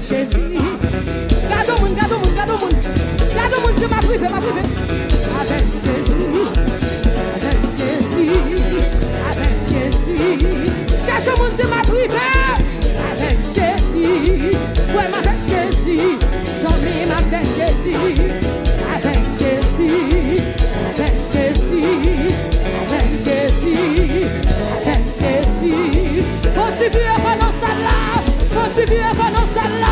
Jésus. Gardons mon, gardons mon, gardons mon. Gardons mon, Dieu m'a privé, m'a privé. Avec Jésus. Avec Jésus. Avec Jésus. Cherche mon Dieu m'a privé. Avec Jésus. Vraiment avec Jésus. Sommet avec Jésus. Avec Jésus. Avec Jésus. Avec Jésus. Avec Jésus. Fortifiez pendant ça là. Fortifiez pendant ça là.